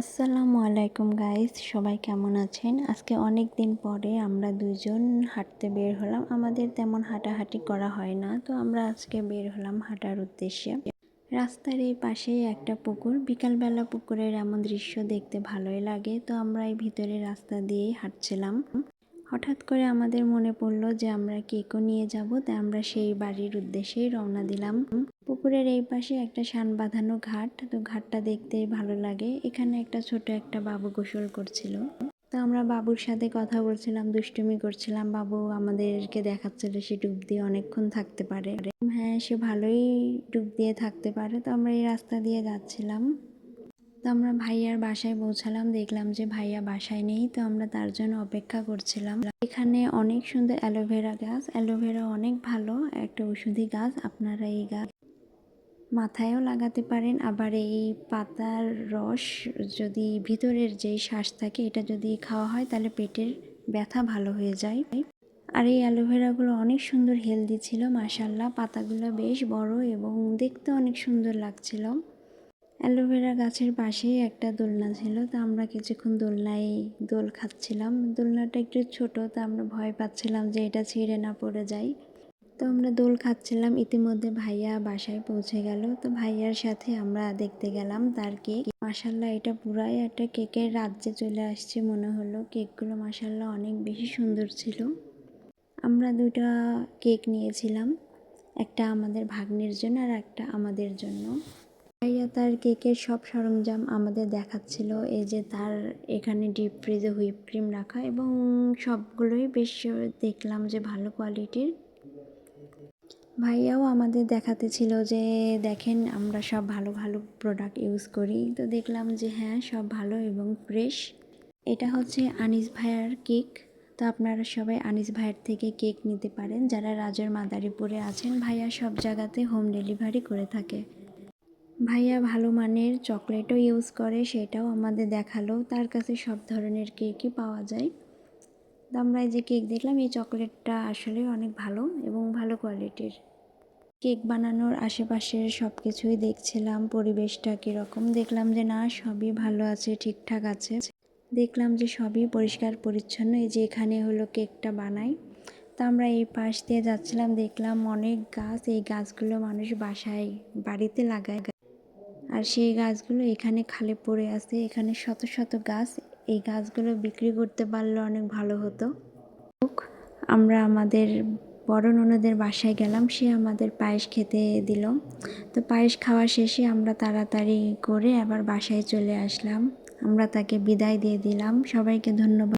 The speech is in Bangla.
আসসালামু আলাইকুম গাইস, সবাই কেমন আছেন? আজকে অনেক দিন পরে আমরা দুজন হাঁটতে বের হলাম। আমাদের তেমন হাঁটাহাঁটি করা হয় না, তো আমরা আজকে বের হলাম হাঁটার উদ্দেশ্যে। রাস্তার এই পাশেই একটা পুকুর। বিকালবেলা পুকুরের এমন দৃশ্য দেখতে ভালোই লাগে, তো আমরা এই ভিতরে রাস্তা দিয়েই হাঁটছিলাম। হঠাৎ করে আমাদের মনে পড়লো যে আমরা কেকও নিয়ে যাব, তাই আমরা সেই বাড়ির উদ্দেশ্যেই রওনা দিলাম। পুকুরের এই পাশে একটা শান বাঁধানো ঘাট, তো ঘাটটা দেখতে ভালো লাগে। এখানে একটা ছোট একটা বাবু গোসল করছিল, তো আমরা বাবুর সাথে কথা বলছিলাম, দুষ্টুমি করছিলাম। বাবু আমাদেরকে দেখাচ্ছিল সে ডুব দিয়ে অনেকক্ষণ থাকতে পারে। হ্যাঁ, সে ভালোই ডুব দিয়ে থাকতে পারে। তো আমরা এই রাস্তা দিয়ে যাচ্ছিলাম, তো আমরা ভাইয়ার বাসায় পৌঁছালাম, দেখলাম যে ভাইয়া বাসায় নেই, তো আমরা তার জন্য অপেক্ষা করছিলাম। এখানে অনেক সুন্দর অ্যালোভেরা গাছ। অ্যালোভেরা অনেক ভালো একটা ওষুধি গাছ। আপনারা এই গাছ মাথায়ও লাগাতে পারেন, আবার এই পাতার রস যদি ভিতরের যেই শ্বাস থাকে এটা যদি খাওয়া হয় তাহলে পেটের ব্যথা ভালো হয়ে যায়। আর এই অ্যালোভেরাগুলো অনেক সুন্দর হেলদি ছিল, মাশাল্লাহ। পাতাগুলো বেশ বড় এবং দেখতে অনেক সুন্দর লাগছিল। অ্যালোভেরা গাছের পাশেই একটা দোলনা ছিল, তো আমরা কিছুক্ষণ দোলনায় দোল খাচ্ছিলাম। দোলনাটা একটু ছোট, তো আমরা ভয় পাচ্ছিলাম যে এটা ছিঁড়ে না পড়ে যায়। তো আমরা দোল খাচ্ছিলাম। ইতিমধ্যে ভাইয়া বাসায় পৌঁছে গেল, তো ভাইয়ার সাথে আমরা দেখতে গেলাম তার কেক। মাশাল্লাহ, এটা পুরাই একটা কেকের রাজ্যে চলে আসছে মনে হলো। কেকগুলো মাশাল্লাহ অনেক বেশি সুন্দর ছিল। আমরা দুটা কেক নিয়েছিলাম, একটা আমাদের ভাগ্নির জন্য আর একটা আমাদের জন্য। ভাইয়া তার কেকের সব সরঞ্জাম আমাদের দেখাচ্ছিল। এই যে তার এখানে ডিপ ফ্রিজে হুইপ ক্রিম রাখা, এবং সবগুলোই বেশ দেখলাম যে ভালো কোয়ালিটির। ভাইয়াও আমাদের দেখাতে ছিল যে দেখেন আমরা সব ভালো ভালো প্রোডাক্ট ইউজ করি। তো দেখলাম যে হ্যাঁ, সব ভালো এবং ফ্রেশ। এটা হচ্ছে আনিস ভাইয়ার কেক। তো আপনারা সবাই আনিস ভাইয়ের থেকে কেক নিতে পারেন যারা রাজের মাদারীপুরে আছেন। ভাইয়া সব জায়গাতে হোম ডেলিভারি করে থাকে। ভাইয়া ভালো মানের চকলেটও ইউজ করে, সেটাও আমাদের দেখালো। তার কাছে সব ধরনের কেকই পাওয়া যায়। তো আমরা এই যে কেক দেখলাম, এই চকলেটটা আসলে অনেক ভালো এবং ভালো কোয়ালিটির। কেক বানানোর আশেপাশের সব কিছুই দেখছিলাম, পরিবেশটা কীরকম। দেখলাম যে না, সবই ভালো আছে, ঠিকঠাক আছে। দেখলাম যে সবই পরিষ্কার পরিচ্ছন্ন। এই যে এখানে হলো কেকটা বানাই। তো আমরা এই পাশ দিয়ে যাচ্ছিলাম, দেখলাম অনেক গাছ। এই গাছগুলো মানুষ বাসায় বাড়িতে লাগায়, আর সেই গাছগুলো এখানে খালি পড়ে আছে। এখানে শত শত গাছ। এই গাছগুলো বিক্রি করতে পারলে অনেক ভালো হতো। আমরা আমাদের বড় ননদের বাসায় গেলাম, সে আমাদের পায়েস খেতে দিল। তো পায়েস খাওয়া শেষে আমরা তাড়াতাড়ি করে আবার বাসায় চলে আসলাম। আমরা তাকে বিদায় দিয়ে দিলাম। সবাইকে ধন্যবাদ।